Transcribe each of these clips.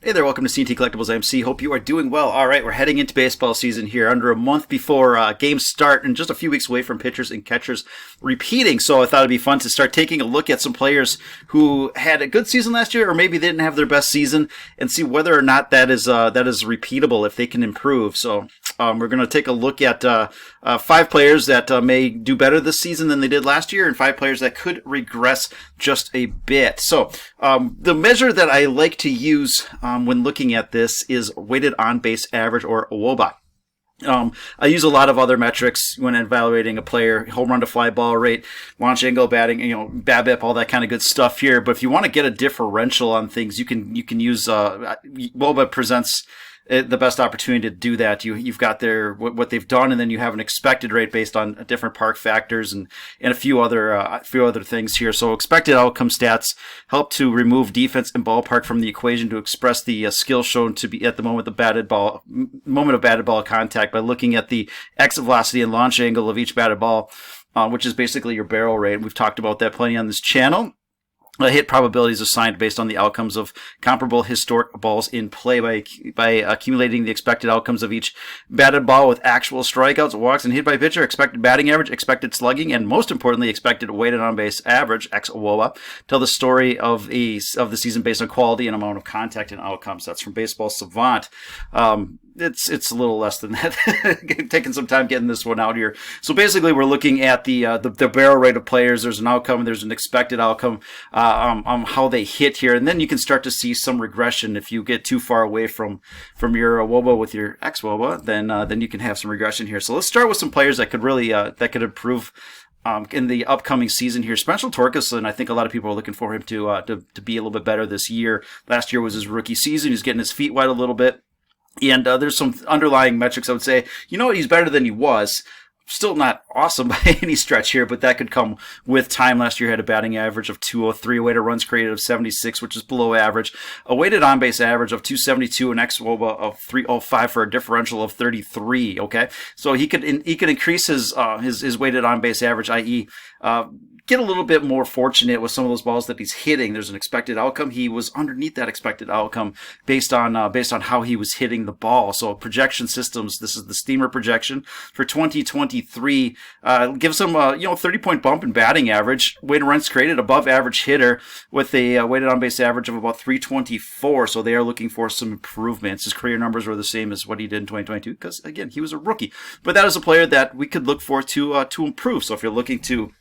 Hey there, welcome to CNT Collectibles MC. Hope you are doing well. All right, we're heading into baseball season here, under a month before games start and just a few weeks away from pitchers and catchers repeating. So I thought it'd be fun to start taking a look at some players who had a good season last year or maybe they didn't have their best season and see whether or not that is repeatable, if they can improve. So we're going to take a look at 5 players that may do better this season than they did last year and 5 players that could regress just a bit. So the measure that I like to use when looking at this is weighted on base average, or WOBA. I use a lot of other metrics when evaluating a player: home run to fly ball rate, launch angle, batting, BABIP, all that kind of good stuff here. But if you want to get a differential on things, you can use WOBA presents the best opportunity to do that. You've got their what they've done, and then you have an expected rate based on different park factors and a few other things here. So expected outcome stats help to remove defense and ballpark from the equation to express the skill shown to be at the moment of batted ball contact by looking at the exit velocity and launch angle of each batted ball, which is basically your barrel rate. We've talked about that plenty on this channel. Hit probability is assigned based on the outcomes of comparable historic balls in play by accumulating the expected outcomes of each batted ball with actual strikeouts, walks, and hit by pitcher, expected batting average, expected slugging, and most importantly, expected weighted on base average (xWOBA). Tell the story of the season based on quality and amount of contact and outcomes. That's from Baseball Savant. It's a little less than that. Taking some time getting this one out here. So basically, we're looking at the barrel rate of players. There's an outcome, and there's an expected outcome on how they hit here, and then you can start to see some regression. If you get too far away from your WOBA with your xWOBA, then you can have some regression here. So let's start with some players that could really that could improve in the upcoming season here. Spencer Torkelson, I think a lot of people are looking for him to be a little bit better this year. Last year was his rookie season. He's getting his feet wet a little bit. And there's some underlying metrics I would say, he's better than he was. Still not awesome by any stretch here, but that could come with time. Last year had a batting average of 203, a weighted runs created of 76, which is below average, a weighted on-base average of 272, an xWOBA of 305 for a differential of 33. Okay, so he could increase his weighted on-base average, i.e., get a little bit more fortunate with some of those balls that he's hitting. There's an expected outcome. He was underneath that expected outcome based on how he was hitting the ball. So projection systems, this is the Steamer projection for 2023, gives him a 30-point bump in batting average, weighted runs created above average hitter with a weighted on base average of about 324. So they are looking for some improvements. His career numbers were the same as what he did in 2022 because again he was a rookie. But that is a player that we could look for to improve. So if you're looking to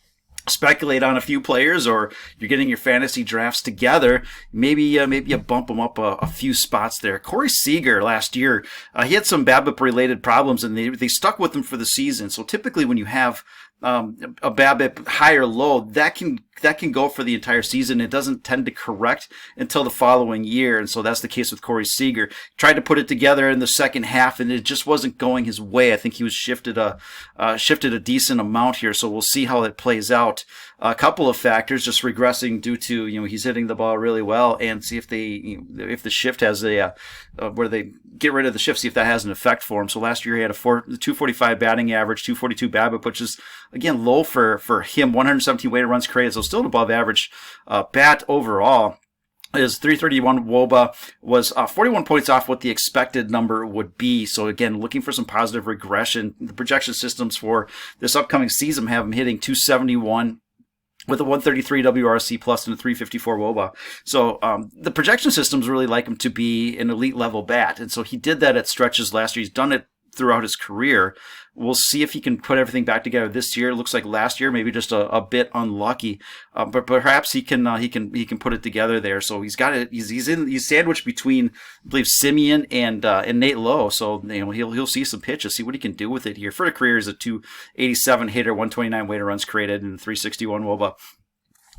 speculate on a few players, or you're getting your fantasy drafts together, maybe you bump him up a few spots there. Corey Seager last year, he had some BABIP related problems, and they stuck with him for the season. So typically when you have a BABIP high or low, that can go for the entire season. It doesn't tend to correct until the following year, and so that's the case with Corey Seager. Tried to put it together in the second half, and it just wasn't going his way. I think he was shifted a decent amount here, so we'll see how it plays out. A couple of factors just regressing due to he's hitting the ball really well, and see if if the shift has where they get rid of the shift, see if that has an effect for him. So last year he had a 245 batting average, 242 BABIP, which is again low for him. 117 weighted runs created, so still an above average bat overall. His 331 WOBA was 41 points off what the expected number would be. So again, looking for some positive regression. The projection systems for this upcoming season have him hitting 271 with a 133 WRC plus and a 354 WOBA. So the projection systems really like him to be an elite level bat. And so he did that at stretches last year. He's done it throughout his career. We'll see if he can put everything back together this year. It looks like last year maybe just a bit unlucky, but perhaps he can put it together there. So he's got it. He's sandwiched between, I believe, Simeon and Nate Lowe. So he'll see some pitches, see what he can do with it here. For the career, he's a 287 hitter, 129 weighted runs created, and 361 WOBA.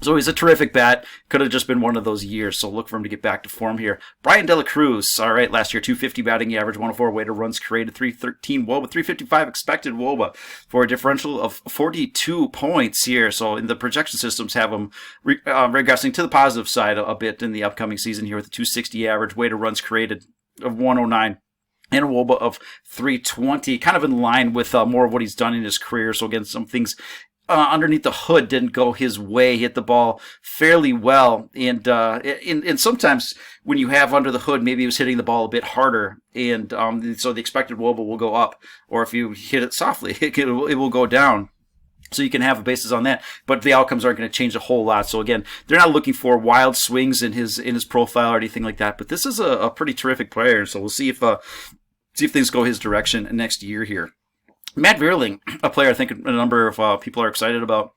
So he's a terrific bat. Could have just been one of those years, so look for him to get back to form here. Brian De La Cruz, all right, last year 250 batting average, 104 weighted runs created, 313 WOBA, 355 expected WOBA for a differential of 42 points here. So in the projection systems have him regressing to the positive side a bit in the upcoming season here with a 260 average, weighted runs created of 109. And a WOBA of 320, kind of in line with more of what he's done in his career. So again, some things underneath the hood didn't go his way. He hit the ball fairly well, and sometimes when you have under the hood, maybe he was hitting the ball a bit harder, and so the expected WOBA will go up, or if you hit it softly, it will go down. So you can have bases on that, but the outcomes aren't going to change a whole lot. So again, they're not looking for wild swings in his profile or anything like that. But this is a pretty terrific player. So we'll see if things go his direction next year here. Matt Vierling, a player I think a number of people are excited about.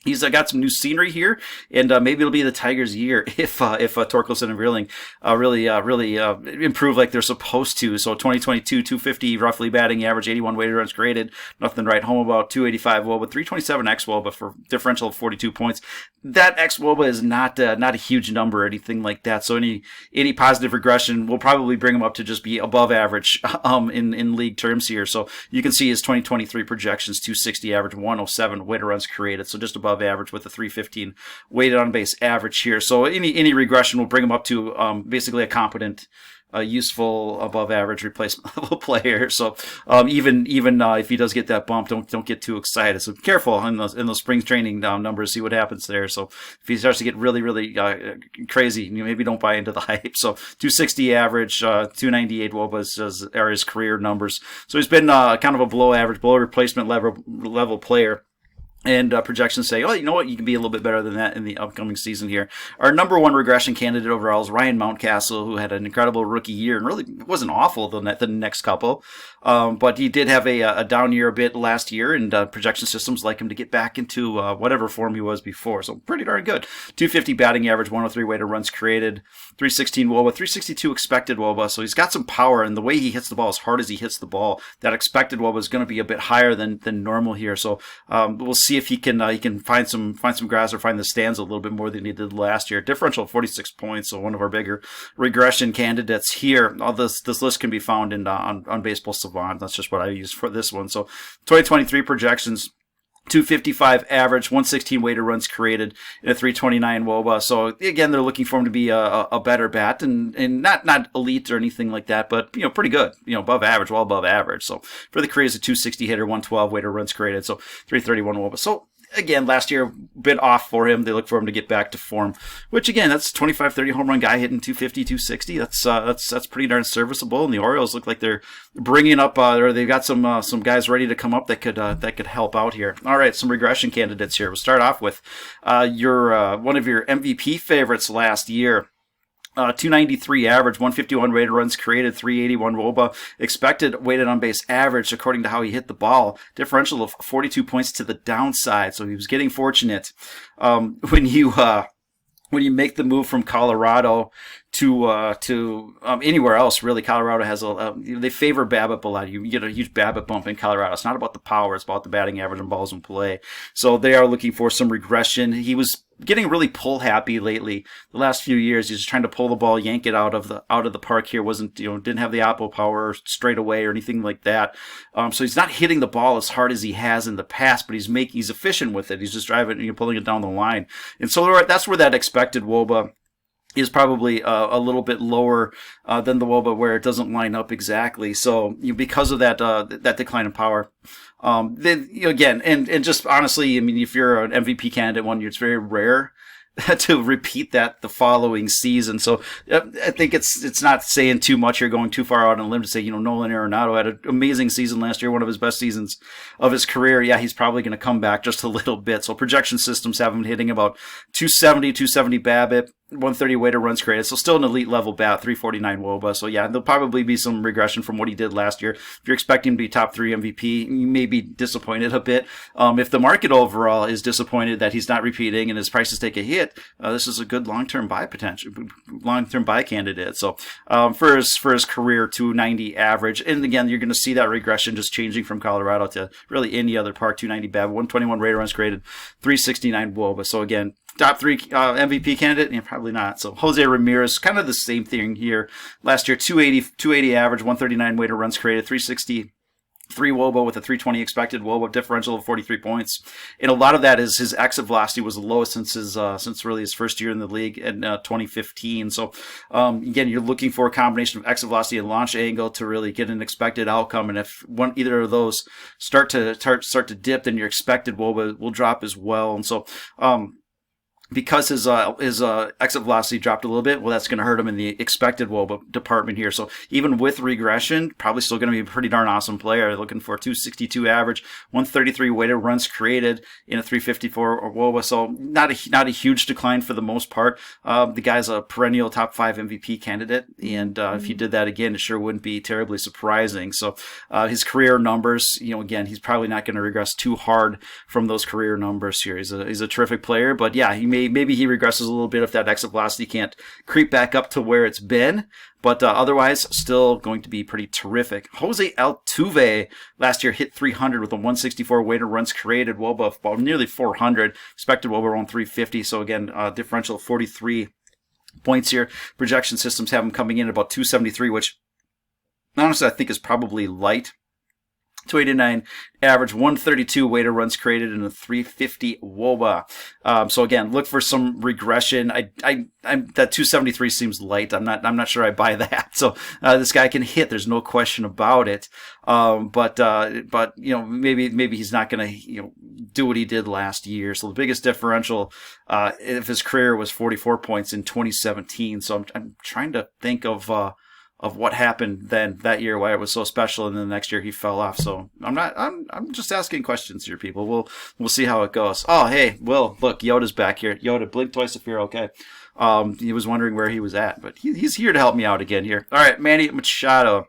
He's got some new scenery here, and maybe it'll be the Tigers' year if Torkelson and Vierling really improve like they're supposed to. So 2022, 250 roughly batting average, 81 weighted runs created, nothing to write home about, 285 WOBA, 327 xWOBA for differential of 42 points. That xWOBA is not a huge number or anything like that. So any positive regression will probably bring him up to just be above average in league terms here. So you can see his 2023 projections: 260 average, 107 weighted runs created, so just above average with a 315 weighted on base average here. So any regression will bring him up to basically a competent, useful, above average replacement level player. So even if he does get that bump, don't get too excited. So careful in those spring training numbers. See what happens there. So if he starts to get really crazy, maybe don't buy into the hype. So 260 average, 298 WOBA are his career numbers. So he's been kind of a below replacement level player. And projections say, oh, you know what? You can be a little bit better than that in the upcoming season here. Our number one regression candidate overall is Ryan Mountcastle, who had an incredible rookie year and really wasn't awful the next couple. But he did have a down year a bit last year, and projection systems like him to get back into whatever form he was before. So pretty darn good. 250 batting average, 103 weighted runs created, 316 WOBA, 362 expected WOBA. So he's got some power, and the way he hits the ball, as hard as he hits the ball, that expected WOBA is going to be a bit higher than normal here. So we'll see if he can find some grass or find the stands a little bit more than he did last year. Differential 46 points, so one of our bigger regression candidates here. All this list can be found on Baseball Savant. That's just what I used for this one. So 2023 projections: 255 average, 116 weighted runs created, and a 329 WOBA. So again, they're looking for him to be a better bat, and not elite or anything like that, but pretty good, above average, well above average. So for the career, is a 260 hitter, 112 weighted runs created, so 331 WOBA. So again, last year, a bit off for him. They look for him to get back to form, which again, that's 25-30 home run guy hitting 250, 260. That's pretty darn serviceable. And the Orioles look like they're bringing up, or they've got some guys ready to come up that could help out here. All right, some regression candidates here. We'll start off with your one of your MVP favorites last year. 293 average, 151 weighted runs created, 381 WOBA, expected weighted on base average according to how he hit the ball, differential of 42 points to the downside. So he was getting fortunate. When you make the move from Colorado to anywhere else, really, Colorado has they favor BABIP a lot. You get a huge BABIP bump in Colorado. It's not about the power; it's about the batting average and balls in play. So they are looking for some regression. He was getting really pull happy lately. The last few years, he's just trying to pull the ball, yank it out of the park. Here didn't have the oppo power straight away or anything like that. So he's not hitting the ball as hard as he has in the past, but he's efficient with it. He's just driving, pulling it down the line, and so that's where that expected WOBA is probably a little bit lower than the WOBA, where it doesn't line up exactly. So because of that decline in power, then again, and just honestly, I mean, if you're an MVP candidate one year, it's very rare to repeat that the following season. So I think it's not saying too much. You're going too far out on a limb to say, Nolan Arenado had an amazing season last year, one of his best seasons of his career. Yeah, he's probably going to come back just a little bit. So projection systems have him hitting about 270 BABIP, 130 weighted runs created. So still an elite level bat, 349 WOBA. So yeah, there'll probably be some regression from what he did last year. If you're expecting him to be top 3 MVP, you may be disappointed a bit. If the market overall is disappointed that he's not repeating and his prices take a hit, this is a good long-term buy candidate. So for his career, 290 average. And again, you're going to see that regression just changing from Colorado to really any other park. 290 BAB, 121 weighted runs created, 369 WOBA. So again, top 3 MVP candidate? Yeah, probably not. So Jose Ramirez, kind of the same thing here. Last year, 280 average, 139 weighted runs created, 360 3 WOBA with a 320 expected WOBA differential of 43 points. And a lot of that is his exit velocity was the lowest since really his first year in the league in 2015. So again, you're looking for a combination of exit velocity and launch angle to really get an expected outcome. And if either of those start to dip, then your expected WOBA will drop as well. And so because his exit velocity dropped a little bit, well, that's going to hurt him in the expected WOBA department here. So even with regression, probably still going to be a pretty darn awesome player. Looking for 262 average, 133 weighted runs created in a 354 WOBA. So not a huge decline for the most part. The guy's a perennial top 5 MVP candidate, and if he did that again, it sure wouldn't be terribly surprising. So his career numbers, again, he's probably not going to regress too hard from those career numbers here. He's a terrific player, but yeah, maybe he regresses a little bit if that exit velocity can't creep back up to where it's been. But otherwise, still going to be pretty terrific. Jose Altuve last year hit 300 with a 164 weighted runs created, WOBA of about nearly 400, expected WOBA around 350. So again, differential of 43 points here. Projection systems have him coming in at about 273, which honestly I think is probably light. 289 average, 132 weighted runs created, and a 350 WOBA. So again, look for some regression. I'm that 273 seems light. I'm not sure I buy that. So this guy can hit. There's no question about it. But maybe he's not going to do what he did last year. So the biggest differential of his career was 44 points in 2017. So I'm trying to think of what happened then that year, why it was so special, and then the next year he fell off. So I'm just asking questions here, people. We'll see how it goes. Oh, hey, Will, look, Yoda's back here. Yoda, blink twice if you're okay. He was wondering where he was at, but he's here to help me out again here. All right, Manny Machado.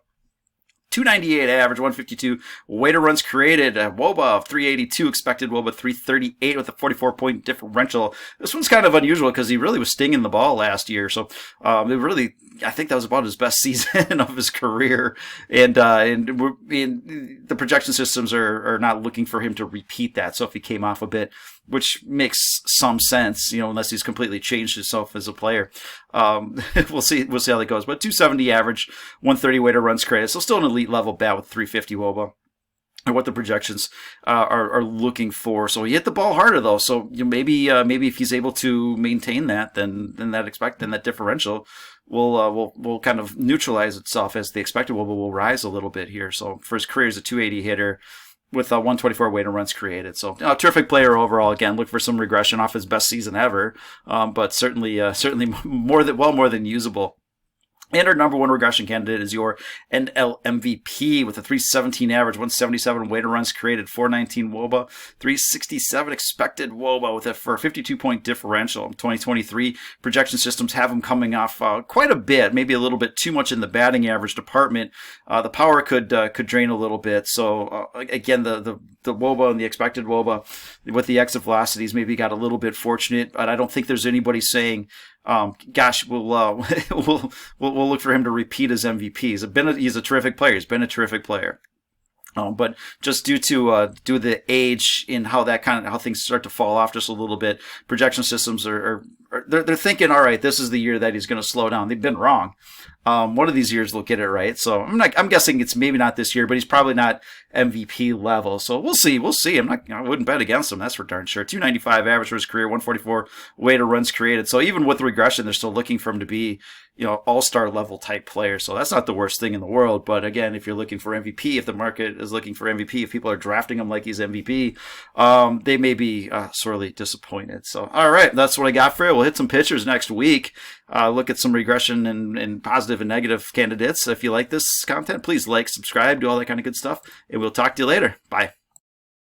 298 average, 152 weighted runs created, a WOBA of 382, expected WOBA 338 with a 44-point differential. This one's kind of unusual because he really was stinging the ball last year. So I think that was about his best season of his career. And the projection systems are not looking for him to repeat that. So if he came off a bit, which makes some sense, unless he's completely changed himself as a player. We'll see how that goes. But 270 average, 130 weighted runs created. So still an elite level bat with 350 WOBA. Or what the projections are looking for. So he hit the ball harder though. So maybe if he's able to maintain that, then that differential will kind of neutralize itself as the expected will rise a little bit here. So for his career, he's a 280 hitter with 124 weighted runs created. So terrific player overall. Again, look for some regression off his best season ever, but certainly more than usable. And our number one regression candidate is your NL MVP with a 317 average, 177 weighted runs created, 419 WOBA, 367 expected WOBA for a 52-point differential. 2023 projection systems have him coming off quite a bit, maybe a little bit too much in the batting average department. The power could drain a little bit. So again, the WOBA and the expected WOBA with the exit velocities maybe got a little bit fortunate, but I don't think there's anybody saying, gosh, we'll look for him to repeat as MVP. He's a terrific player. He's been a terrific player. But just due to the age and how things start to fall off just a little bit, projection systems they're thinking, all right, this is the year that he's going to slow down. They've been wrong. One of these years they'll get it right. So I'm guessing it's maybe not this year, but he's probably not MVP level. So we'll see. I wouldn't bet against him. That's for darn sure. 295 average for his career, 144 weighted runs created. So even with regression, they're still looking for him to be, all-star level type player. So that's not the worst thing in the world. But again, if you're looking for MVP, if the market is looking for MVP, if people are drafting him like he's MVP, they may be sorely disappointed. So, all right, that's what I got for you. We'll hit some pitchers next week. Look at some regression and positive and negative candidates. If you like this content, please like, subscribe, do all that kind of good stuff. And we'll talk to you later. Bye.